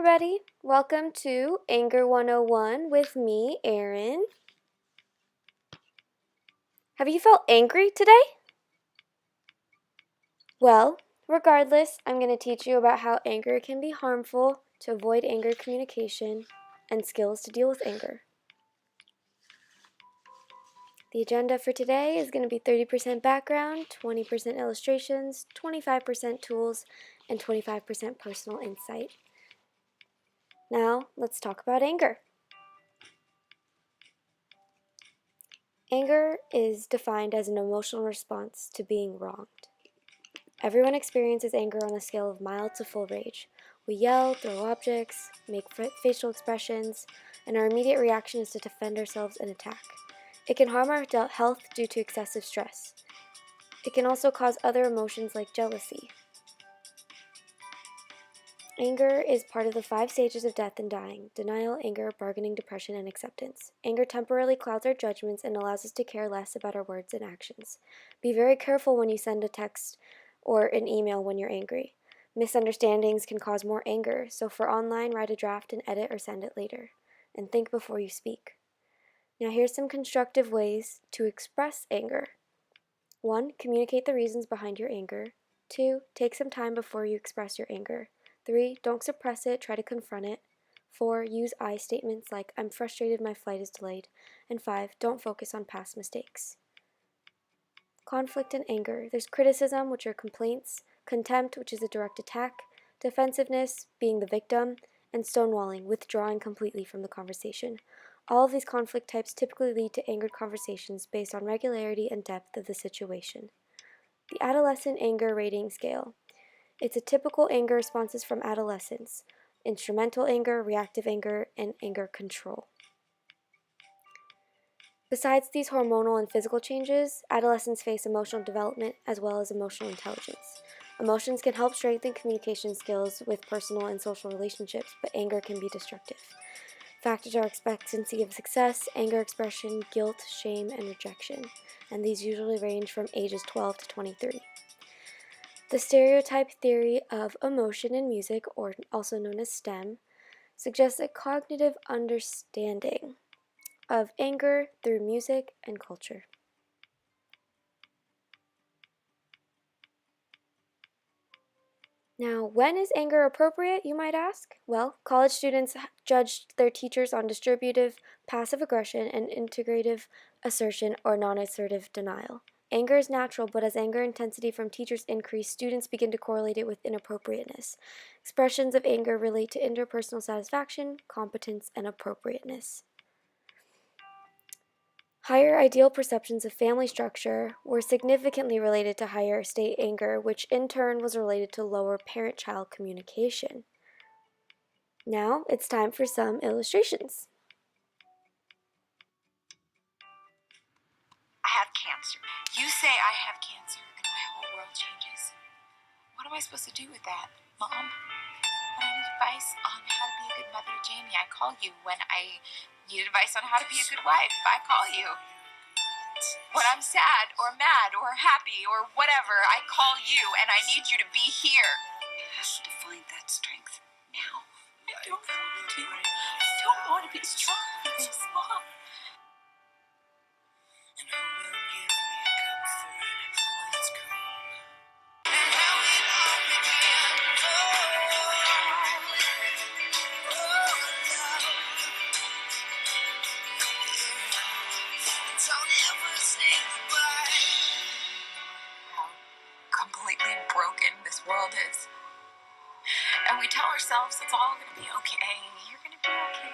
everybody. Welcome to Anger 101 with me, Erin. Have you felt angry today? Well, regardless, I'm going to teach you about how anger can be harmful, to avoid anger communication, and skills to deal with anger. The agenda for today is going to be 30% background, 20% illustrations, 25% tools, and 25% personal insight. Now, let's talk about anger. Anger is defined as an emotional response to being wronged. Everyone experiences anger on a scale of mild to full rage. We yell, throw objects, make facial expressions, and our immediate reaction is to defend ourselves and attack. It can harm our health due to excessive stress. It can also cause other emotions like jealousy. Anger is part of the 5 stages of death and dying: denial, anger, bargaining, depression, and acceptance. Anger temporarily clouds our judgments and allows us to care less about our words and actions. Be very careful when you send a text or an email when you're angry. Misunderstandings can cause more anger, so for online, write a draft and edit or send it later. And think before you speak. Now here's some constructive ways to express anger. 1. Communicate the reasons behind your anger. 2. Take some time before you express your anger. 3. Don't suppress it, try to confront it. 4. Use I statements like, I'm frustrated, my flight is delayed. And 5. Don't focus on past mistakes. Conflict and anger. There's criticism, which are complaints, contempt, which is a direct attack, defensiveness, being the victim, and stonewalling, withdrawing completely from the conversation. All of these conflict types typically lead to angered conversations based on regularity and depth of the situation. The adolescent anger rating scale. It's a typical anger responses from adolescence: instrumental anger, reactive anger, and anger control. Besides these hormonal and physical changes, adolescents face emotional development as well as emotional intelligence. Emotions can help strengthen communication skills with personal and social relationships, but anger can be destructive. Factors are expectancy of success, anger expression, guilt, shame, and rejection, and these usually range from ages 12 to 23. The stereotype theory of emotion in music, or also known as STEM, suggests a cognitive understanding of anger through music and culture. Now, when is anger appropriate, you might ask? Well, college students judged their teachers on distributive passive aggression and integrative assertion or non-assertive denial. Anger is natural, but as anger intensity from teachers increase, students begin to correlate it with inappropriateness. Expressions of anger relate to interpersonal satisfaction, competence, and appropriateness. Higher ideal perceptions of family structure were significantly related to higher state anger, which in turn was related to lower parent-child communication. Now it's time for some illustrations. I have cancer. You say I have cancer and my whole world changes. What am I supposed to do with that, Mom? When I need advice on how to be a good mother to Jamie, I call you. When I need advice on how to be a good wife, I call you. When I'm sad or mad or happy or whatever, I call you and I need you to be here. I have to find that strength now. I don't want to. I don't want to be strong like this, Mom. How completely broken this world is. And we tell ourselves it's all going to be okay. You're going to be okay.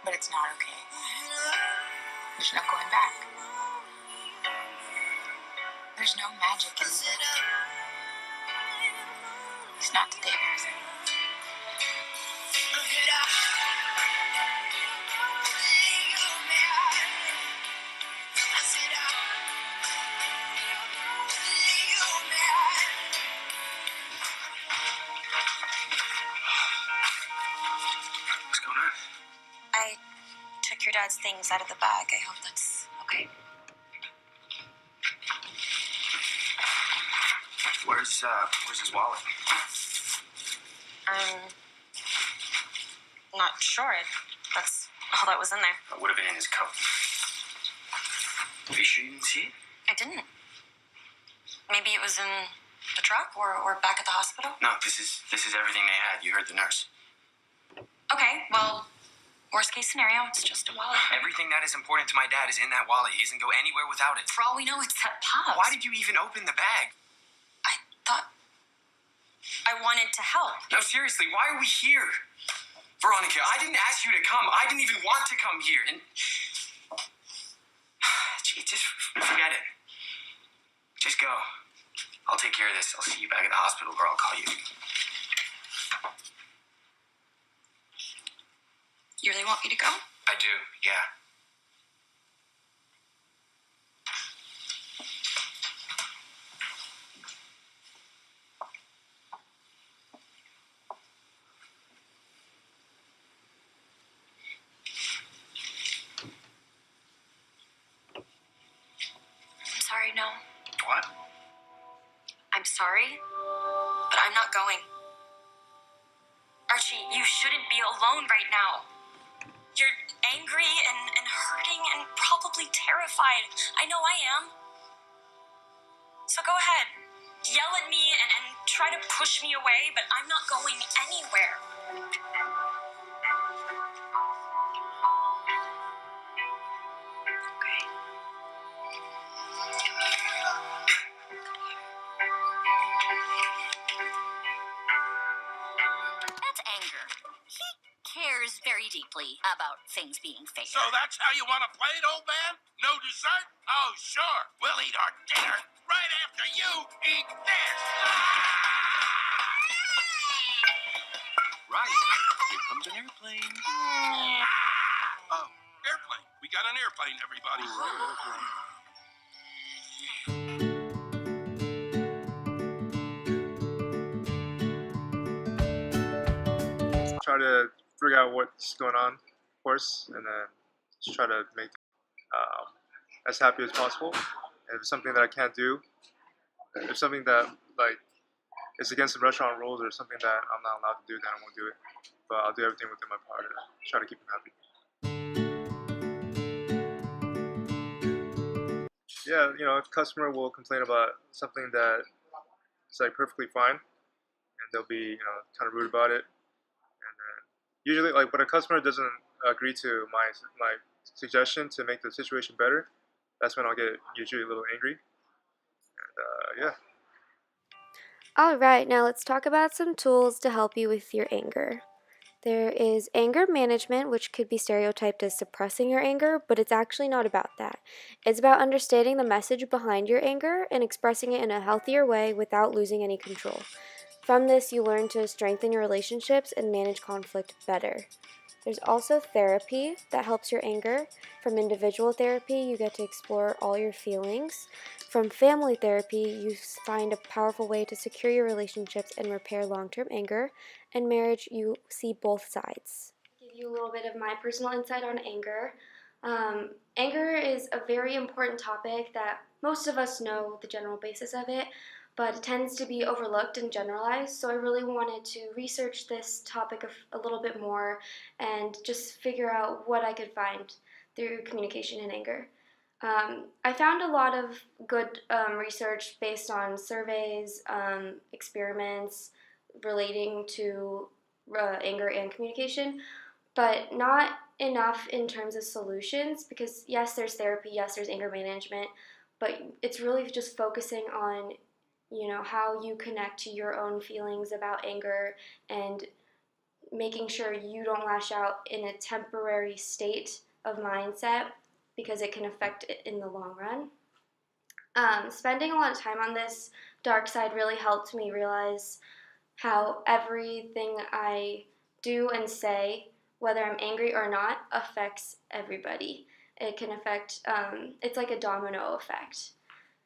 But it's not okay. There's no going back. There's no magic in the world. It's not today, there's it. What's going on? I took your dad's things out of the bag. I hope that's okay. Where's his wallet? not sure. That's all that was in there. It would have been in his coat. Are you sure you didn't see it? I didn't. Maybe it was in the truck or back at the hospital? No, this is everything they had. You heard the nurse. Okay, well, worst case scenario, it's just a wallet. Everything that is important to my dad is in that wallet. He doesn't go anywhere without it. For all we know, it's that Pops. Why did you even open the bag? I thought I wanted to help. No, seriously, why are we here? Veronica, I didn't ask you to come. I didn't even want to come here. And gee, just forget it. Just go. I'll take care of this. I'll see you back at the hospital, or I'll call you. You really want me to go? I do, yeah. I'm sorry, no. What? I'm sorry, but I'm not going. Archie, you shouldn't be alone right now. You're angry and hurting and probably terrified. I know I am. So go ahead. Yell at me and try to push me away, but I'm not going anywhere. Okay. That's anger. He cares very deeply about things being fair. So that's how you want to play it, old man? No dessert? Oh, sure. We'll eat our dinner right after you eat this. Right. Here comes an airplane. Oh, airplane. We got an airplane, everybody. Try to figure out what's going on, of course, and then just try to make as happy as possible. And if it's something that I can't do, if it's something that like is against the restaurant rules or something that I'm not allowed to do, then I won't do it. But I'll do everything within my power to try to keep him happy. Yeah, you know, if a customer will complain about something that is like perfectly fine, and they'll be, you know, kind of rude about it. And then usually, like when a customer doesn't agree to my suggestion to make the situation better, that's when I'll get usually a little angry. And yeah. Alright, now let's talk about some tools to help you with your anger. There is anger management, which could be stereotyped as suppressing your anger, but it's actually not about that. It's about understanding the message behind your anger and expressing it in a healthier way without losing any control. From this, you learn to strengthen your relationships and manage conflict better. There's also therapy that helps your anger. From individual therapy, you get to explore all your feelings. From family therapy, you find a powerful way to secure your relationships and repair long-term anger. And marriage, you see both sides. I'll give you a little bit of my personal insight on anger. Anger is a very important topic that most of us know the general basis of it, but it tends to be overlooked and generalized, so I really wanted to research this topic a little bit more and just figure out what I could find through communication and anger. I found a lot of good research based on surveys, experiments relating to anger and communication, but not enough in terms of solutions, because yes, there's therapy, yes, there's anger management, but it's really just focusing on, you know, how you connect to your own feelings about anger and making sure you don't lash out in a temporary state of mindset, because it can affect it in the long run. Spending a lot of time on this dark side really helped me realize how everything I do and say, whether I'm angry or not, affects everybody. It can affect, it's like a domino effect.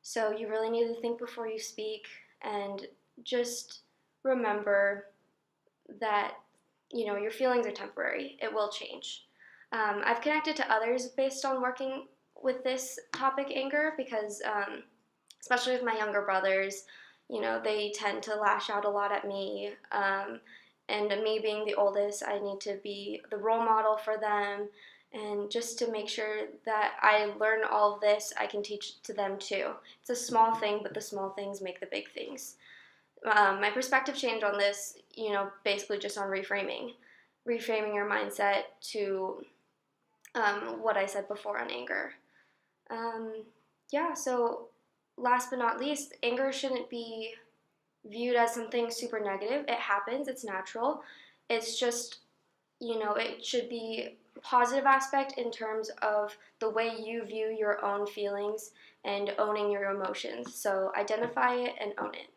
So you really need to think before you speak, and just remember that, you know, your feelings are temporary. It will change. I've connected to others based on working with this topic, anger, because especially with my younger brothers, you know, they tend to lash out a lot at me, And me being the oldest, I need to be the role model for them, and just to make sure that I learn all of this, I can teach to them too. It's a small thing, but the small things make the big things. My perspective change on this, basically just on reframing your mindset to what I said before on anger. So last but not least, anger shouldn't be viewed as something super negative. It happens, it's natural. It's just, it should be a positive aspect in terms of the way you view your own feelings and owning your emotions. So identify it and own it.